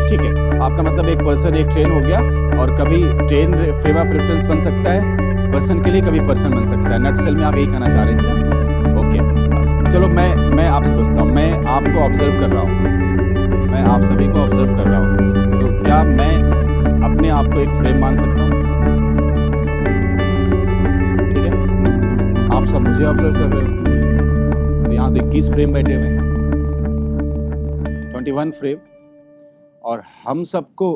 ठीक है, आपका मतलब एक पर्सन एक ट्रेन हो गया, और कभी ट्रेन फ्रेम ऑफ रेफरेंस बन सकता है पर्सन के लिए, कभी पर्सन बन सकता है। नटसेल में आप यही कहना चाह रहे थे ना? ओके, चलो मैं आपसे पूछता हूँ, मैं आपको ऑब्जर्व कर रहा हूँ, मैं आप सभी को ऑब्जर्व कर रहा हूँ, तो क्या मैं अपने आप को एक फ्रेम मान सकता हूँ? ठीक है, आप सब मुझे ऑब्जर्व कर रहे हो, तो यहाँ तो 21 फ्रेम बैठे हुए हैं, 21 फ्रेम, और हम सबको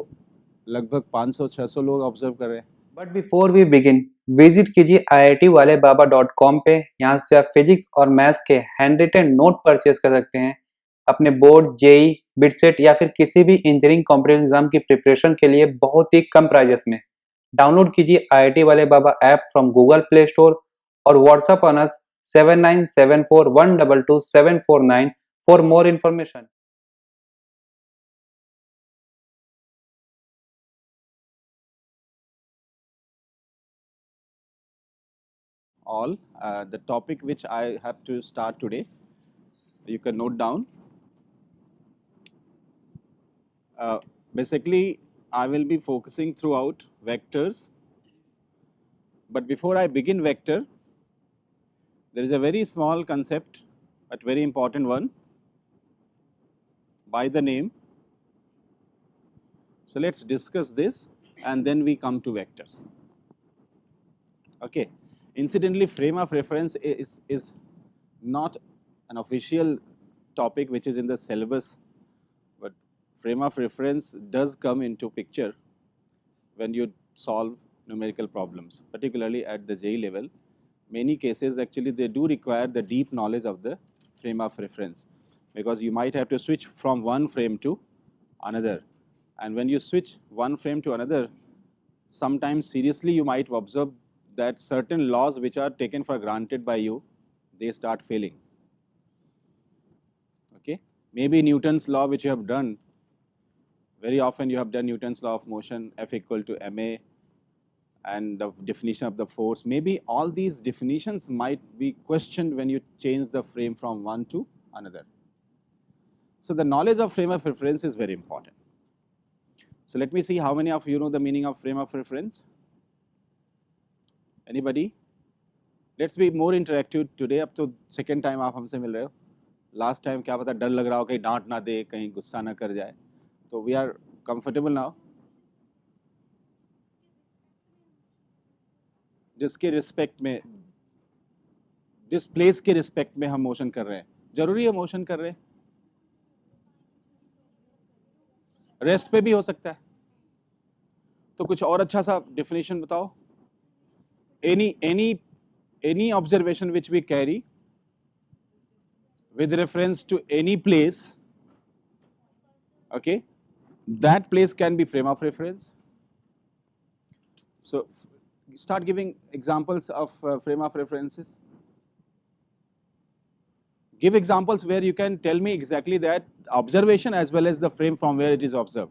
लगभग 500-600 लोग ऑब्जर्व कर रहे हैं। But before we begin, visit कीजिए iitwalebaba.com पे। यहाँ से आप फिजिक्स और मैथ्स के हैंड रिटन नोट परचेज कर सकते हैं। अपने बोर्ड, जेई, बिटसेट या फिर किसी भी इंजीनियरिंग कॉम्पिटेटिव एग्जाम की प्रिपरेशन के लिए बहुत ही कम प्राइजेस में। डाउनलोड कीजिए IIT Wale Baba app from Google Play Store और WhatsApp on us 7974122749 for more information. All the topic which I have to start today, you can note down. Basically, I will be focusing throughout vectors. But before I begin vector, there is a very small concept, but very important one, by the name. So let's discuss this, and then we come to vectors. Okay. Incidentally, frame of reference is not an official topic which is in the syllabus, but frame of reference does come into picture when you solve numerical problems, particularly at the JEE level. Many cases actually they do require the deep knowledge of the frame of reference, because you might have to switch from one frame to another, and when you switch one frame to another, sometimes seriously you might observe that certain laws which are taken for granted by you, they start failing. Okay, maybe Newton's law which you have done, very often you have done Newton's law of motion, F equal to ma, and the definition of the force. Maybe all these definitions might be questioned when you change the frame from one to another. So the knowledge of frame of reference is very important. So let me see how many of you know the meaning of frame of reference. Anybody? Let's be more interactive today. अब तो second time आप हमसे मिल रहे हो. Last time क्या पता डर लग रहा हो कहीं डांट ना दे, कहीं गुस्सा ना कर जाए. तो we are comfortable now. जिसके रिस्पेक्ट में, जिस प्लेस के रिस्पेक्ट में हम मोशन कर रहे हैं, जरूरी है मोशन कर रहे हैं, रेस्ट पे भी हो सकता है. तो कुछ और अच्छा सा डेफिनेशन बताओ. any observation which we carry with reference to any place, okay, that place can be frame of reference. So start giving examples of frame of references. Give examples where you can tell me exactly that observation as well as the frame from where it is observed.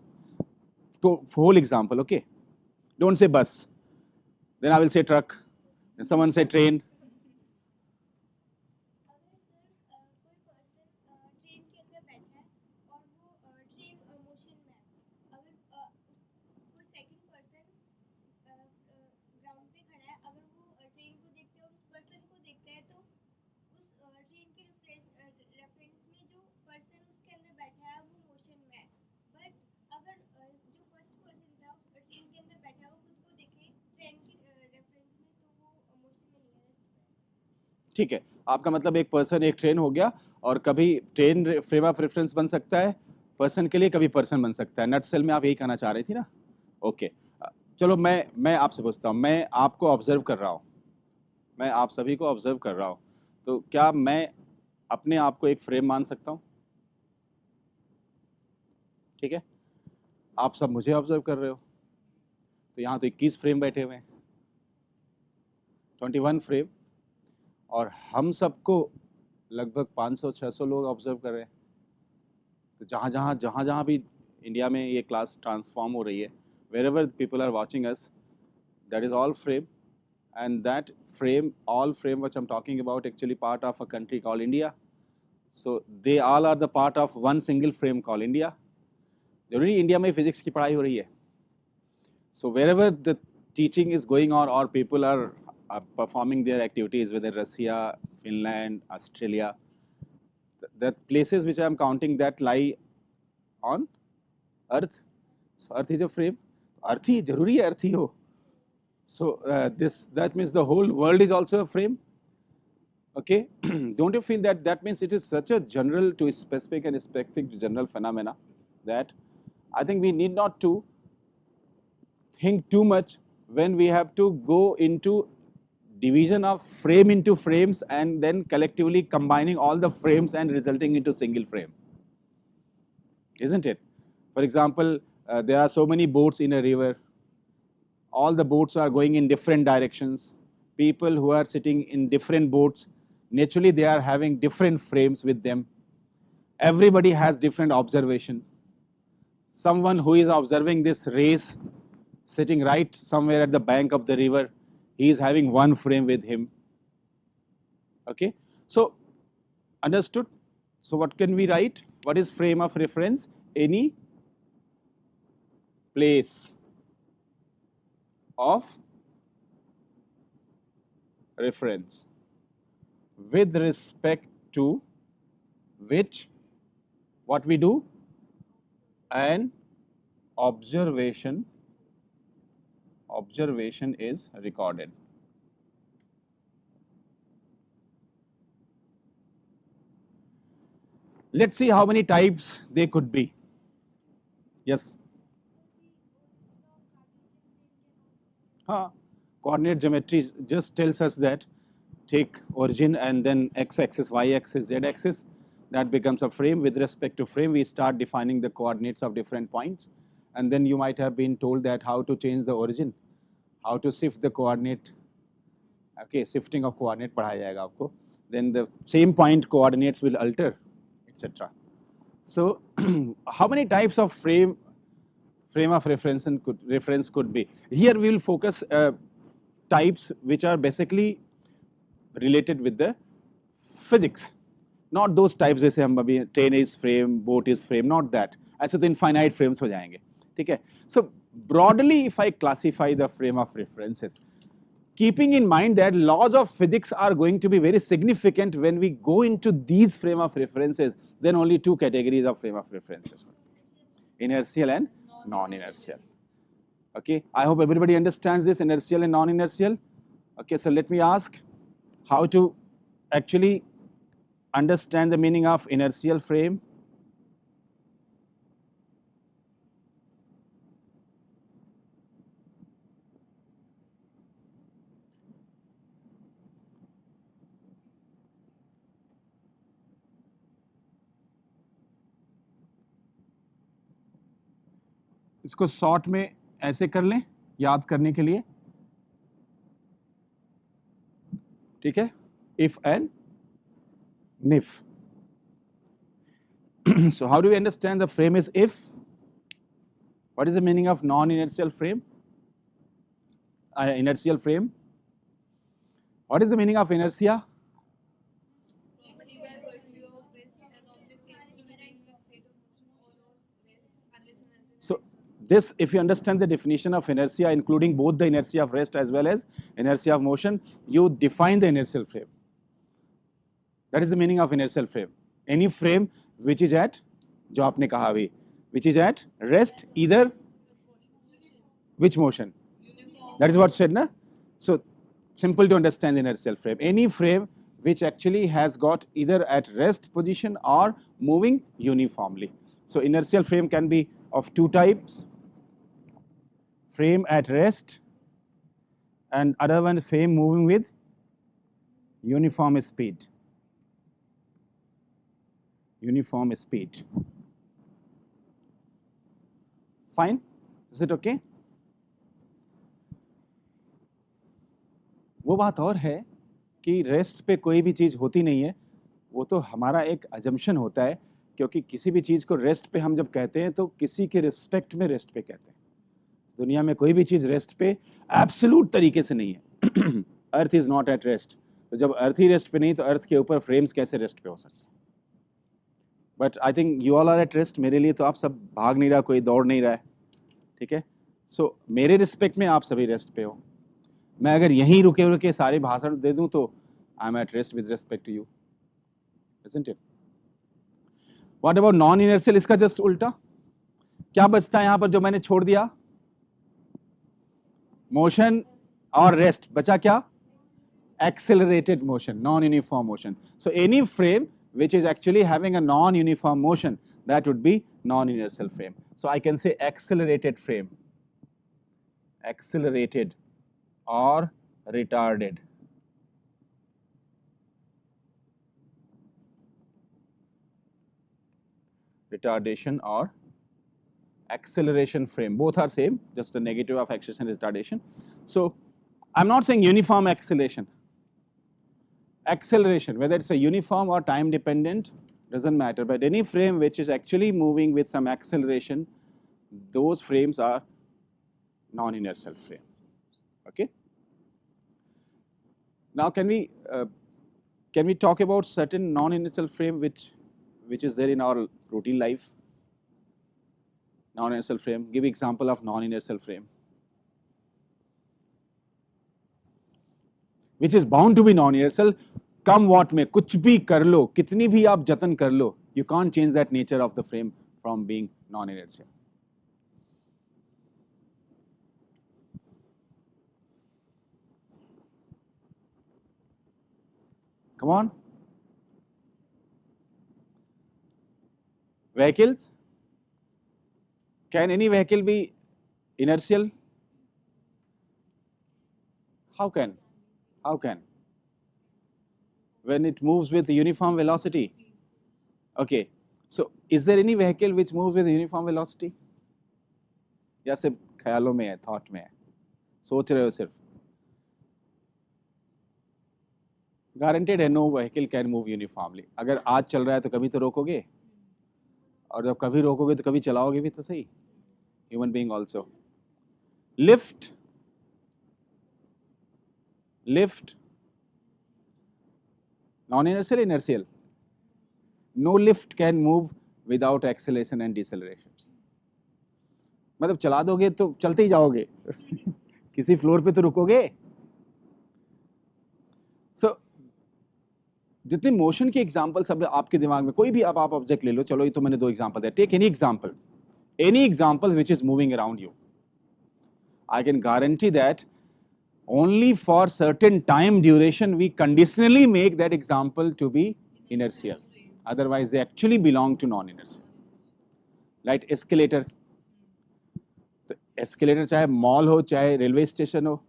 Whole example, okay? Don't say bus. Then I will say truck. Then someone say train. ठीक है, आपका मतलब एक person एक train हो गया, और कभी ट्रेन फ्रेम ऑफ रेफरेंस बन सकता है पर्सन के लिए, कभी पर्सन बन सकता है। नटसेल में आप यही कहना चाह रही थी ना? ओके, चलो मैं आपसे पूछता हूँ, मैं आपको ऑब्जर्व कर रहा हूँ, मैं आप सभी को ऑब्जर्व कर रहा हूँ, तो क्या मैं अपने आप को एक फ्रेम मान सकता हूँ? ठीक है, आप सब मुझे ऑब्जर्व कर रहे हो, तो यहाँ तो 21 फ्रेम बैठे हुए हैं, 21 फ्रेम, और हम सबको लगभग 500-600 लोग ऑब्जर्व कर रहे हैं। तो जहाँ जहाँ भी इंडिया में ये क्लास ट्रांसफॉर्म हो रही है, wherever people are watching us, that is all frame, and that frame, all frame which I'm talking about, actually part of a country called India. So they all are the part of one single frame called India. जरूरी India में physics की पढ़ाई हो रही है? So wherever the teaching is going on or people are performing their activities, whether Russia, Finland, Australia, the places which I am counting that lie on Earth. So Earth is a frame. Earth ही जरूरी है Earth ही हो. So that means the whole world is also a frame. Okay, don't you feel that that means it is such a general to specific and specific to general phenomena that I think we need not to think too much when we have to go into division of frame into frames and then collectively combining all the frames and resulting into single frame, isn't it? For example, there are so many boats in a river. All the boats are going in different directions. People who are sitting in different boats, naturally they are having different frames with them. Everybody has different observation. Someone who is observing this race sitting right somewhere at the bank of the river, he is having one frame with him. Okay, so understood? So what can we write? What is frame of reference? Any place of reference with respect to which what we do? An observation is recorded. Let's see how many types they could be. Yes. Coordinate geometry just tells us that take origin and then x-axis, y-axis, z-axis. That becomes a frame. With respect to frame, we start defining the coordinates of different points. And then you might have been told that how to change the origin, how to shift the coordinate. Okay, shifting of coordinate पढ़ाया जाएगा आपको. Then the same point coordinates will alter, etc. So how many types of frame of reference could be? Here we will focus types which are basically related with the physics, not those types जैसे हम अभी train is frame, boat is frame, not that. ऐसे तो infinite frames हो जाएंगे, ठीक है? So broadly, if I classify the frame of references, keeping in mind that laws of physics are going to be very significant when we go into these frame of references, then only two categories of frame of references: inertial and non-inertial. Okay, I hope everybody understands this, inertial and non-inertial. Okay, so let me ask how to actually understand the meaning of inertial frame. इसको short में ऐसे कर लें याद करने के लिए, ठीक है? If and if. So how do we understand the frame is if? What is the meaning of non-inertial frame? Inertial frame. What is the meaning of inertia? So this, if you understand the definition of inertia, including both the inertia of rest as well as inertia of motion, you define the inertial frame. That is the meaning of inertial frame. Any frame which is at, जो आपने कहा अभी, which is at rest, either which motion? That is what said, na? So simple to understand the inertial frame. Any frame which actually has got either at rest position or moving uniformly. So inertial frame can be of two types: frame at rest and other one frame moving with uniform speed. Uniform speed. Fine? Is it okay? वो बात और है कि rest पे कोई भी चीज होती नहीं है, वो तो हमारा एक अजम्पशन होता है, क्योंकि किसी भी चीज को रेस्ट पे हम जब कहते हैं तो किसी के रिस्पेक्ट में रेस्ट पे कहते हैं. इस दुनिया में कोई भी चीज रेस्ट पे एब्सोल्यूट तरीके से नहीं है. Earth is not at rest. तो जब अर्थ ही रेस्ट पे नहीं तो अर्थ के ऊपर फ्रेम्स कैसे रेस्ट पे हो सकते हैं? But I think you all are at rest. मेरे लिए तो आप सब भाग नहीं रहा, कोई दौड़ नहीं रहा है, ठीक है. सो मेरे रिस्पेक्ट में आप सभी रेस्ट पे हो. मैं अगर यहीं रुके रुके सारे भाषण दे दूं तो I am at rest with respect to you, isn't it? What about non inertial? इसका जस्ट उल्टा क्या बचता है यहां पर जो मैंने छोड़ दिया? मोशन और रेस्ट. बचा क्या? Accelerated motion, non-uniform motion. So any frame which is actually having a non-uniform motion, that would be non-inertial frame. So I can say accelerated frame, accelerated or retarded. Retardation or acceleration frame, both are same, just the negative of acceleration is retardation. So I'm not saying uniform acceleration. Acceleration, whether it's a uniform or time dependent, doesn't matter, but any frame which is actually moving with some acceleration, those frames are non-inertial frame. Okay. Now can we talk about certain non-inertial frame which is there in our routine life? Non-inertial frame. Give example of non-inertial frame which is bound to be non-inertial. Come what में कुछ भी कर लो, कितनी भी आप जतन कर लो, you can't change that nature of the frame from being non-inertial. Come on. Vehicles. Can any vehicle be inertial? How can? How can? When it moves with uniform velocity. Okay. So is there any vehicle which moves with uniform velocity? या सिर्फ ख्यालों में है, thought में है, सोच रहे हो सिर्फ? गारंटेड है no vehicle can move uniformly. अगर आज चल रहा है तो कभी तो रोकोगे, और जब कभी रोकोगे तो कभी चलाओगे भी तो सही. Human being also. Lift. Lift non-inertial, inertial. No lift can move without acceleration and deceleration. मतलब चला दोगे तो चलते ही जाओगे किसी फ्लोर पे तो रुकोगे. So जितने मोशन के एग्जांपल सब आपके दिमाग में, कोई भी आप ऑब्जेक्ट ले लो, चलो ये तो मैंने दो एग्जांपल दिया. Take any example which is moving around you. I can guarantee that only for certain time duration we conditionally make that example to be inertial. Otherwise they actually belong to non-inertial. Like escalator. तो escalator चाहे mall हो चाहे railway station हो,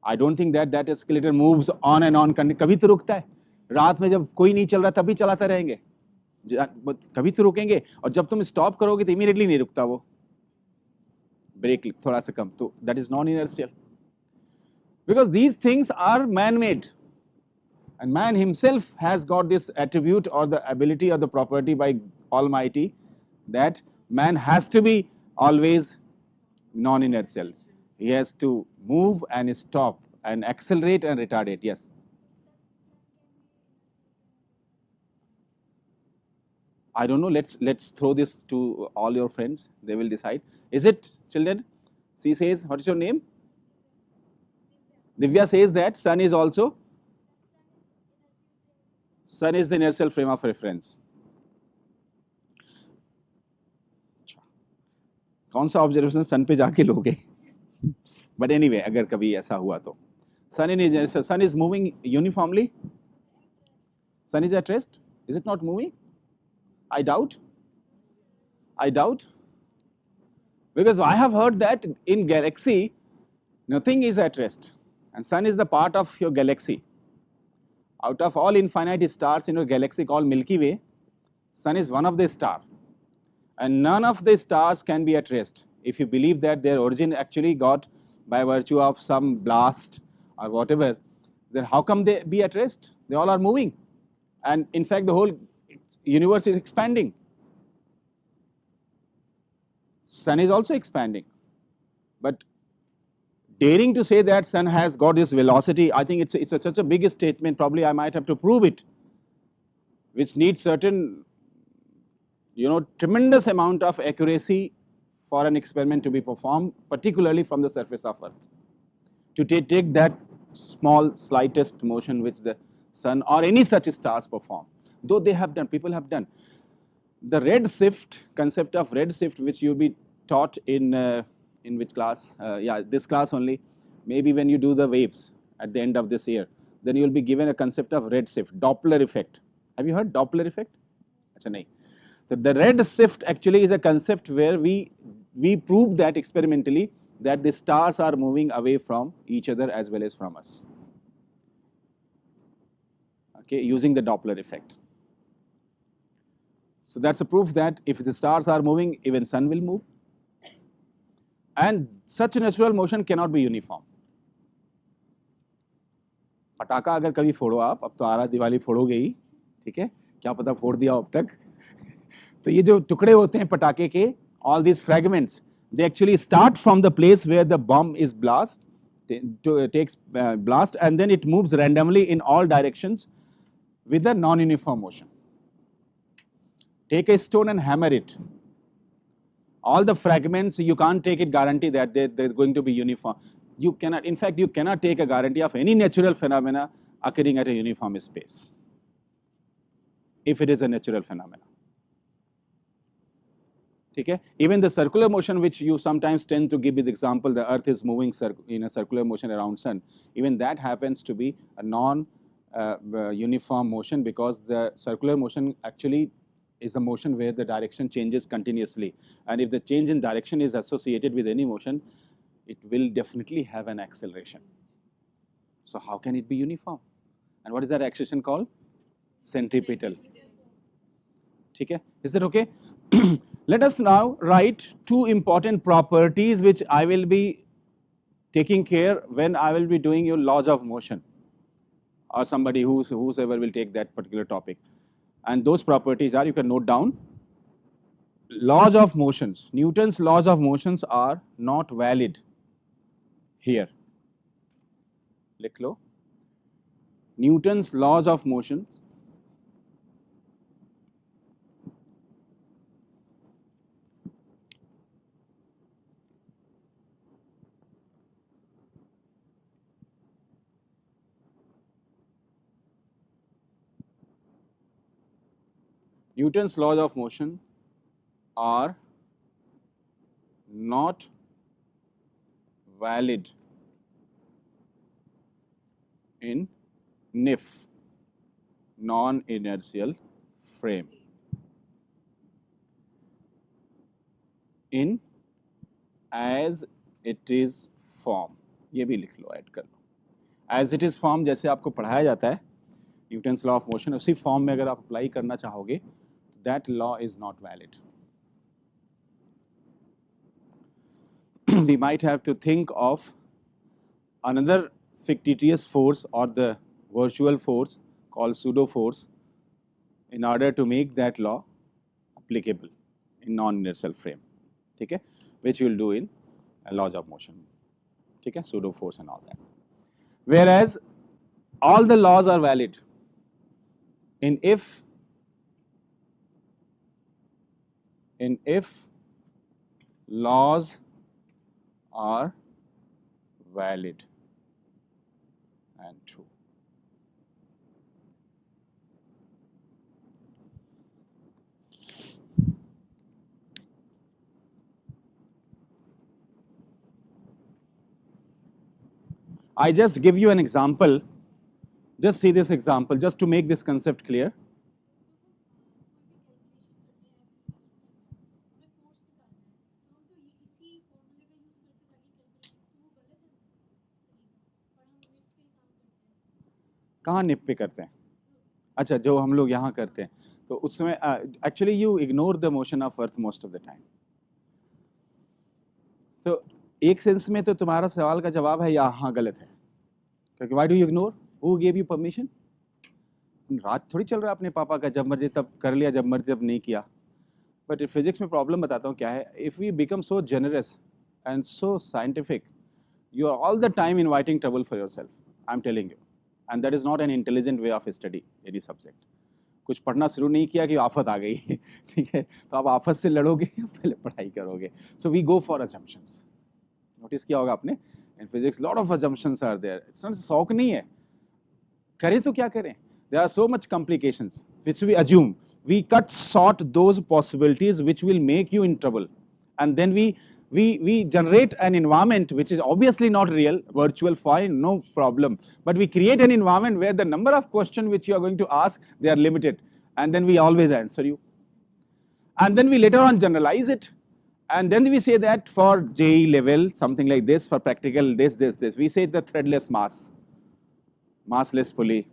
I don't think that escalator moves on and on. कभी तो रुकता है. रात में जब कोई नहीं चल रहा तभी चलाते रहेंगे, कभी तो रुकेंगे, और जब तुम स्टॉप करोगे तो इमीडिएटली नहीं रुकता वो, ब्रेक थोड़ा सा कम, तो that is non inertial. Because these things are man-made, and man himself has got this attribute or the ability or the property by Almighty that man has to be always non-inertial. He has to move and stop and accelerate and retardate. Yes. I don't know. Let's throw this to all your friends. They will decide. Is it, children? She says, what is your name? Divya says that sun is also, sun is the inertial frame of reference. कौन सा observation सन पे जाके लोगे? But anyway, अगर कभी ऐसा हुआ तो sun is moving uniformly. Sun is at rest. Is it not moving? I doubt. Because I have heard that in galaxy nothing is at rest, and sun is the part of your galaxy. Out of all infinite stars in your galaxy called Milky Way, sun is one of the stars, and none of the stars can be at rest. If you believe that their origin actually got by virtue of some blast or whatever, then how come they be at rest? They all are moving, and in fact the whole universe is expanding. Sun is also expanding, but daring to say that sun has got this velocity, I think it's such a big statement. Probably I might have to prove it, which needs certain tremendous amount of accuracy for an experiment to be performed, particularly from the surface of Earth, to take that small, slightest motion which the sun or any such stars perform. Though they have done, people have done. The redshift concept of redshift, which you'll be taught in which class? Yeah, this class only. Maybe when you do the waves at the end of this year, then you'll be given a concept of redshift, Doppler effect. Have you heard Doppler effect? Acha, nahi. So the redshift actually is a concept where we prove that experimentally that the stars are moving away from each other as well as from us. Okay, using the Doppler effect. So that's a proof that if the stars are moving, even sun will move. And such a natural motion cannot be uniform. पटाखा अगर कभी फोड़ो आप, अब तो आ रहा दिवाली फोड़ोगे ही, ठीक है, क्या पता फोड़ दिया अब तक. तो ये जो टुकड़े होते हैं पटाखे के, all these fragments, they actually start from the place where the bomb is takes blast, and then it moves randomly in all directions with a non-uniform motion. Take a stone and hammer it. All the fragments, you can't take it guarantee that they're going to be uniform. You cannot, in fact, you cannot take a guarantee of any natural phenomena occurring at a uniform space, if it is a natural phenomena. Okay? Even the circular motion, which you sometimes tend to give the example, the Earth is moving in a circular motion around Sun, even that happens to be a non-uniform motion, because the circular motion actually is a motion where the direction changes continuously. And if the change in direction is associated with any motion, it will definitely have an acceleration. So how can it be uniform? And what is that acceleration called? Centripetal. Okay? Is that okay? Let us now write two important properties which I will be taking care when I will be doing your laws of motion, or somebody whosoever will take that particular topic. And those properties are, you can note down, laws of motions. Newton's laws of motions are not valid here. लिख लो. Newton's laws of motion Newton's laws of motion are not valid in NIF, non-inertial frame. In as it is form, ये भी लिख लो, add कर लो. As it is form जैसे आपको पढ़ाया जाता है न्यूटन्स लॉ ऑफ मोशन, उसी फॉर्म में अगर आप अप्लाई करना चाहोगे, that law is not valid. We might have to think of another fictitious force or the virtual force called pseudo force in order to make that law applicable in non-inertial frame. Okay? Which you will do in laws of motion. Okay? Pseudo force and all that. Whereas all the laws are valid in if laws are valid and true. I just give you an example. Just see this example, just to make this concept clear. कहाँ निप पे करते हैं? अच्छा, जो हम लोग यहाँ करते हैं, तो उसमें actually you ignore the motion of earth most of the time. तो एक सेंस में तो तुम्हारा सवाल का जवाब है यहाँ गलत है, क्योंकि why do you ignore? Who give you permission? राज थोड़ी चल रहा है अपने पापा का, जब मर्जी तब कर लिया, जब मर्जी तब नहीं किया. बट फिजिक्स में प्रॉब्लम बताता हूँ क्या है. If we become so generous and so scientific, you are all the time inviting trouble for yourself. I'm telling you. And that is not an intelligent way of study any subject. कुछ पढ़ना शुरू नहीं किया कि आफत आ गई ठीक है, तो आप आफत से लड़ोगे पहले पढ़ाई करोगे. So we go for assumptions. Notice किया होगा आपने, in physics lot of assumptions are there. It's not शौक नहीं है, करें तो क्या करें. There are so much complications which we assume. We cut short those possibilities which will make you in trouble, and then we generate an environment which is obviously not real. Virtual, fine, no problem, but we create an environment where the number of questions which you are going to ask, they are limited, and then we always answer you, and then we later on generalize it, and then we say that for JEE level something like this, for practical this, we say the threadless mass, massless pulley.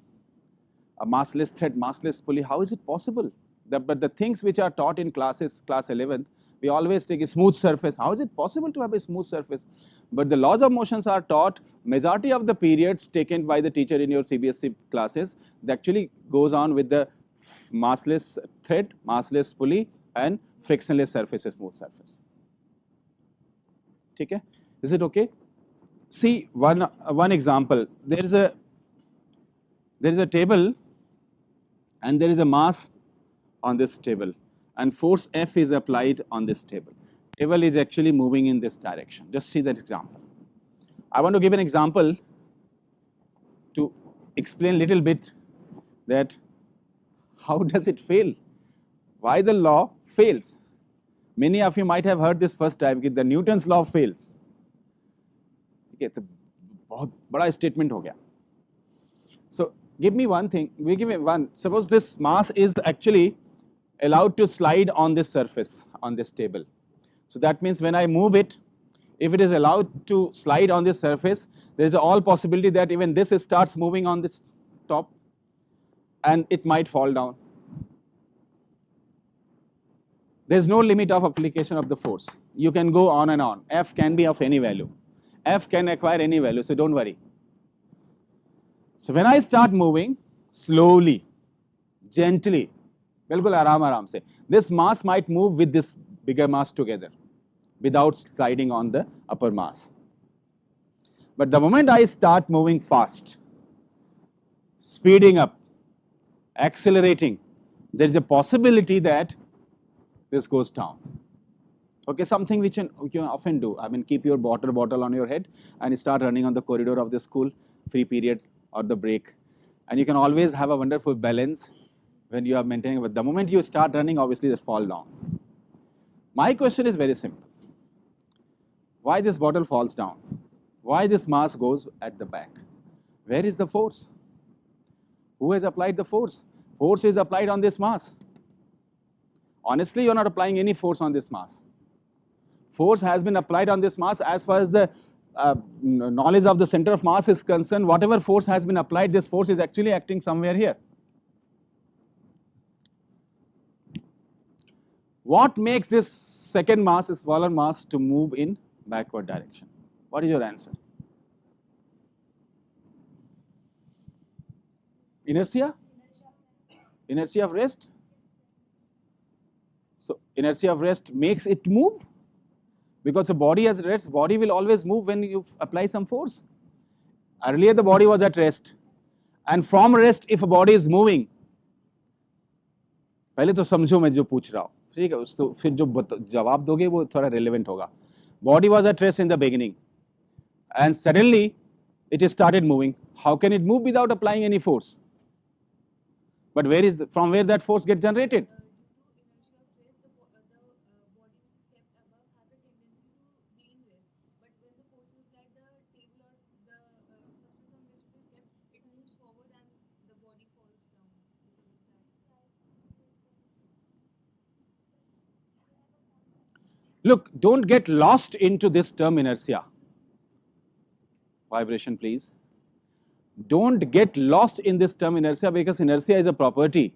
A massless thread, massless pulley, how is it possible? But the things which are taught in classes, class 11th, we always take a smooth surface. How is it possible to have a smooth surface? But the laws of motions are taught majority of the periods taken by the teacher in your CBSE classes, that actually goes on with the massless thread, massless pulley, and frictionless surface, a smooth surface. Okay? Is it okay? See one example. There is a table, and there is a mass on this table, and force F is applied on this table. Table is actually moving in this direction. Just see that example. I want to give an example to explain a little bit that how does it fail? Why the law fails? Many of you might have heard this first time, that the Newton's law fails. Okay, तो बहुत बड़ा statement हो गया. So give me one thing, suppose this mass is actually allowed to slide on this surface, on this table. So that means when I move it, if it is allowed to slide on this surface, there is all possibility that even this starts moving on this top, and it might fall down. There is no limit of application of the force. You can go on and on. F can be of any value. F can acquire any value, so don't worry. So when I start moving slowly, gently, बिल्कुल आराम से, this mass might move with this bigger mass together without sliding on the upper mass. But the moment I start moving fast, speeding up, accelerating, there is a possibility that this goes down. Okay, something which you can often do. I mean, keep your water bottle on your head and start running on the corridor of the school, free period or the break. And you can always have a wonderful balance when you are maintaining. But the moment you start running, obviously just fall down. My question is very simple. Why this bottle falls down? Why this mass goes at the back? Where is the force? Who has applied the force? Force is applied on this mass. Honestly, you're not applying any force on this mass. Force has been applied on this mass as far as the knowledge of the center of mass is concerned. Whatever force has been applied, this force is actually acting somewhere here. What makes this second mass, this smaller mass, to move in backward direction? What is your answer? Inertia? Inertia of rest? So inertia of rest makes it move? Because the body has rest, body will always move when you apply some force. Earlier the body was at rest, and from rest if a body is moving, पहले तो समझो मैं जो पूछ रहा हूँ, ठीक है, उसको फिर जो जवाब दोगे वो थोड़ा relevant होगा. Body was at rest in the beginning, and suddenly it started moving. How can it move without applying any force? But from where that force gets generated? Look, don't get lost into this term inertia. Vibration, please. Don't get lost in this term inertia, because inertia is a property.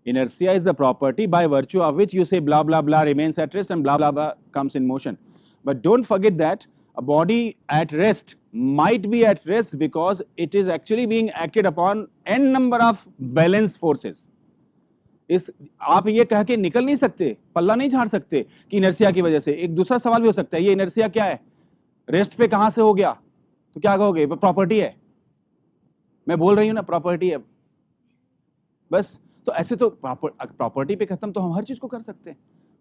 Inertia is the property by virtue of which you say blah blah blah remains at rest and blah blah blah comes in motion. But don't forget that a body at rest might be at rest because it is actually being acted upon n number of balance forces. इस आप ये कह के निकल नहीं सकते, पल्ला नहीं झाड़ सकते कि इनर्शिया की वजह से. एक दूसरा सवाल भी हो सकता है, ये इनर्शिया क्या है, रेस्ट पे कहां से हो गया, तो क्या कहोगे, प्रॉपर्टी है. मैं बोल रही हूं ना, प्रॉपर्टी है बस. तो ऐसे तो प्रॉपर्टी पे खत्म तो हम हर चीज को कर सकते हैं,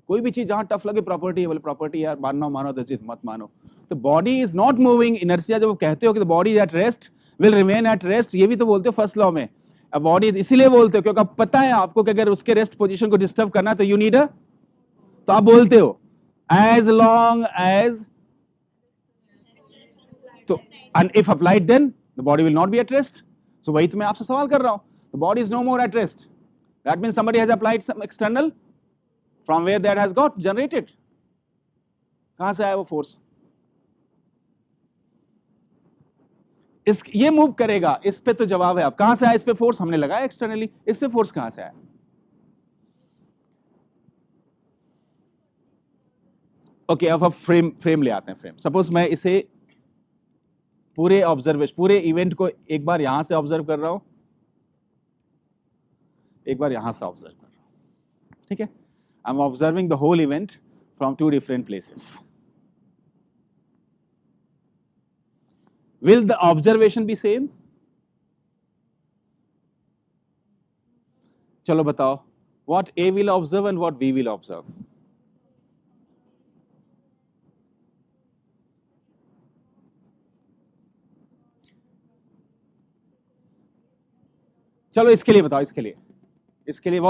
कोई भी चीज जहां टफ लगे प्रॉपर्टी है, बोले प्रॉपर्टी यार मानना मानो दजित मत मानो। तो body is not moving, inertia जब कहते हो कि body is at rest will remain at rest, ये भी तो बोलते हो फर्स्ट लॉ में। अब बॉडी इसीलिए बोलते हो क्योंकि अब पता है आपको कि अगर उसके रेस्ट पोजीशन को डिस्टर्ब करना है तो यू नीड अ, तो आप बोलते हो एज लॉन्ग एज, तो and if applied then the body will not be at rest. So वही तो मैं आपसे सवाल कर रहा हूं, the body is no more at rest, that means somebody has applied some external from where that has got generated, कहां से आया वो फोर्स, इस ये मूव करेगा, इस पे तो जवाब है। अब कहां से आया इस पे फोर्स, हमने लगाया एक्सटर्नली, इस पे फोर्स कहां से आया। ओके अब फ्रेम ले आते हैं। फ्रेम सपोज मैं इसे पूरे ऑब्जर्वेशन, पूरे इवेंट को एक बार यहां से ऑब्जर्व कर रहा हूं, एक बार यहां से ऑब्जर्व कर रहा हूं, ठीक है। I am observing the whole event from two different places. Will the observation be same? चलो बताओ, what A will observe and what B will observe. चलो इसके लिए बताओ, इसके लिए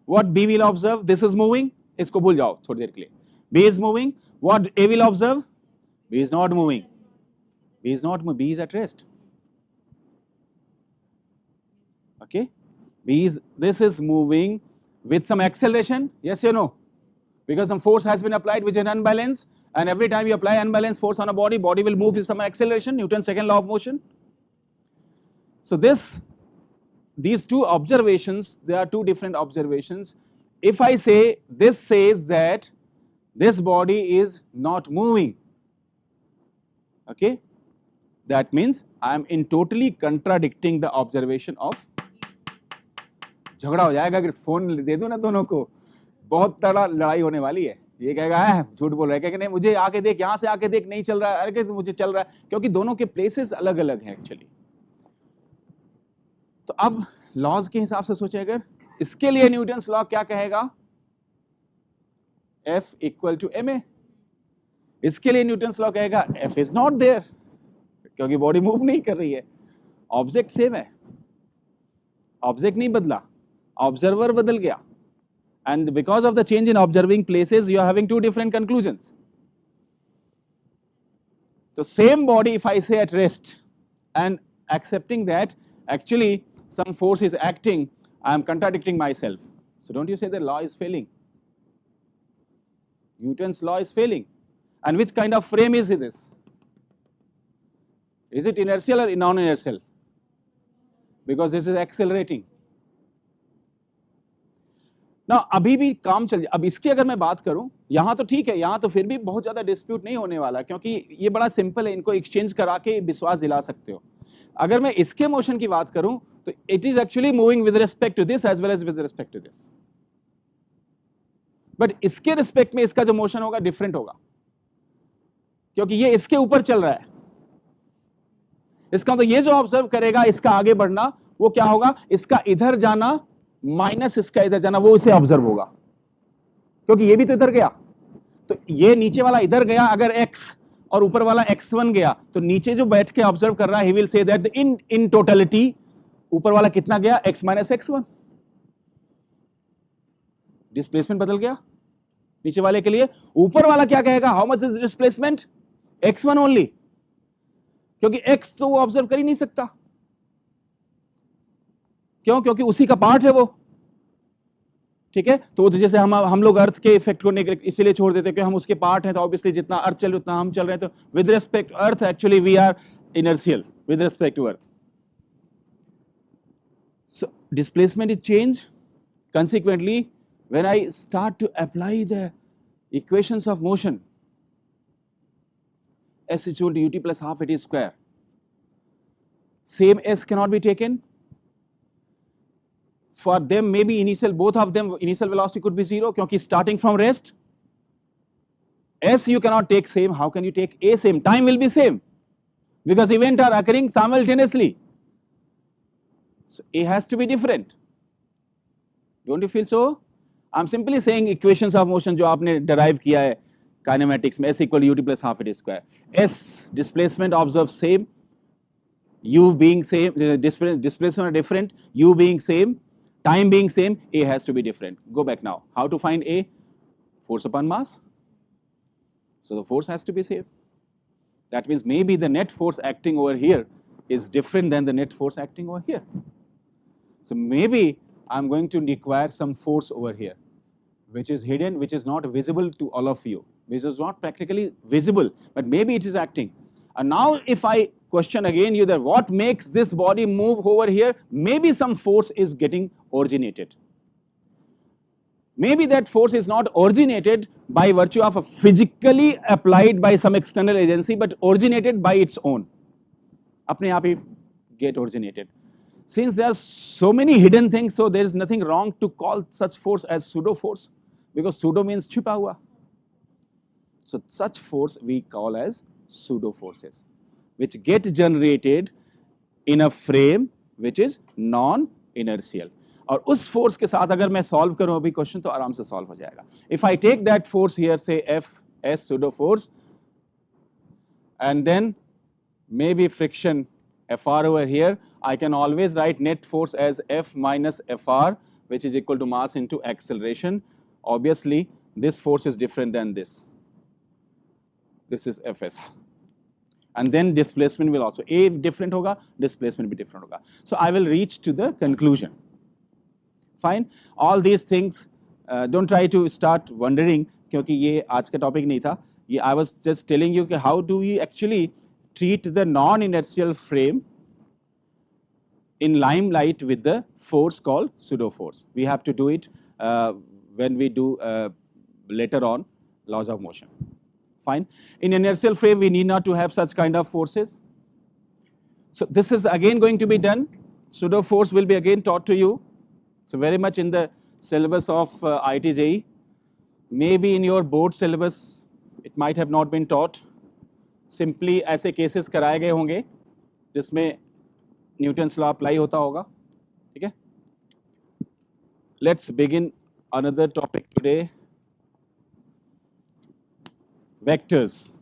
what B will observe, this is moving, इसको भूल जाओ थोड़ी देर के लिए। B is moving, what A will observe, B is not moving, B is at rest, okay। this is moving with some acceleration, yes or no, because some force has been applied which is unbalanced, and every time you apply unbalanced force on a body will move with some acceleration, Newton's second law of motion. So these two observations, they are two different observations. If I say, this says that this body is not moving, okay, that means I am in totally contradicting the observation of, झगड़ा हो जाएगा अगर phone दे दूं ना दोनों को, बहुत तगड़ा लड़ाई होने वाली है। ये कहेगा है झूठ बोल रहा है, कहेगा नहीं मुझे आके देख, यहां से आके देख, नहीं चल रहा है, अरे मुझे चल रहा है, क्योंकि दोनों के प्लेसेस अलग अलग हैं एक्चुअली। तो अब लॉज के हिसाब से सोचे, अगर इसके लिए न्यूटन्स लॉ क्या कहेगा, F इक्वल टू ma, इसके लिए न्यूटन्स लॉ कहेगा F इज नॉट देयर, क्योंकि बॉडी मूव नहीं कर रही है, ऑब्जेक्ट सेम है, ऑब्जेक्ट नहीं बदला, ऑब्जर्वर बदल गया, and because of the change in observing places you are having two different conclusions. तो same body if I say at rest and accepting that actually some force is acting, I am contradicting myself. So don't you say the law is failing? Newton's law is failing. And which kind of frame is this? Is it inertial or non-inertial? Because this is accelerating. Now अभी भी काम चल, अब इसकी अगर मैं बात करूं, यहां तो ठीक है, यहां तो फिर भी बहुत ज्यादा डिस्प्यूट नहीं होने वाला, क्योंकि ये बड़ा सिंपल है, इनको एक्सचेंज करा के विश्वास दिला सकते हो। अगर मैं इसके मोशन की बात करूं तो it is actually moving with respect to this as well as with respect to this, but इसके रिस्पेक्ट में इसका जो मोशन होगा डिफरेंट होगा, क्योंकि ये इसके ऊपर चल रहा है। इसका मतलब ये जो ऑब्जर्व करेगा इसका आगे बढ़ना, वो क्या होगा, इसका इधर जाना माइनस इसका इधर जाना, वो उसे ऑब्जर्व होगा, क्योंकि ये भी तो इधर गया, तो ये नीचे वाला इधर गया, अगर x और ऊपर वाला x1 गया, तो नीचे जो बैठ के ऑब्जर्व कर रहा है, he will say that in totality ऊपर वाला कितना गया, x minus x1, डिस्प्लेसमेंट बदल गया नीचे वाले के लिए। ऊपर वाला क्या कहेगा, how much is displacement, x1 only, क्योंकि x तो वो ऑब्जर्व कर ही नहीं सकता, क्यों, क्योंकि उसी का पार्ट है वो, ठीक है। तो जैसे हम लोग अर्थ के इफेक्ट को इसीलिए छोड़ देते हैं कि हम उसके पार्ट हैं, तो ऑब्वियसली जितना अर्थ चल रहा है उतना हम चल रहे हैं, तो with respect earth actually we are inertial with respect to earth. So displacement is change. Consequently, when I start to apply the equations of motion, s is equal to ut plus half at square, same s cannot be taken. For them maybe initial, both of them initial velocity could be zero, क्योंकि starting from rest, s you cannot take same. How can you take a same? Time will be same because events are occurring simultaneously. So a has to be different. Don't you feel so? I'm simply saying equations of motion जो आपने derive किया है kinematics में, s equal to ut plus half a t square. S displacement observed same, u being same, displacement are different, u being same, time being same, a has to be different. Go back now. How to find a? Force upon mass. So the force has to be same. That means maybe the net force acting over here is different than the net force acting over here. So maybe I'm going to require some force over here, which is hidden, which is not visible to all of you, which is not practically visible, but maybe it is acting. And now if I question again you that what makes this body move over here, maybe some force is getting originated. Maybe that force is not originated by virtue of a physically applied by some external agency, but originated by its own. अपने आप ही get originated. Since there are so many hidden things, so there is nothing wrong to call such force as pseudo force, because pseudo means छुपा हुआ. So such force we call as pseudo forces, which get generated in a frame which is non-inertial. और उस force के साथ अगर मैं solve करूं अभी क्वेश्चन तो आराम से सॉल्व हो जाएगा. If I take that force here, say F S pseudo force, and then maybe friction Fr over here, I can always write net force as F minus Fr, which is equal to mass into acceleration. Obviously, this force is different than this. This is Fs. And then displacement will also, A different hoga, displacement be different hoga. So I will reach to the conclusion. Fine. All these things, don't try to start wondering, क्योंकि ये आज का topic नहीं था. ये I was just telling you कि how do we actually treat the non-inertial frame in limelight with the force called pseudo force. We have to do it when we do later on laws of motion. Fine. In inertial frame, we need not to have such kind of forces. So this is again going to be done. Pseudo force will be again taught to you. So very much in the syllabus of IIT JEE. Maybe in your board syllabus, it might have not been taught. Simply ऐसे cases कराए गए होंगे जिसमें Newton's law apply होता होगा. ठीक है? Let's begin another topic today. Vectors.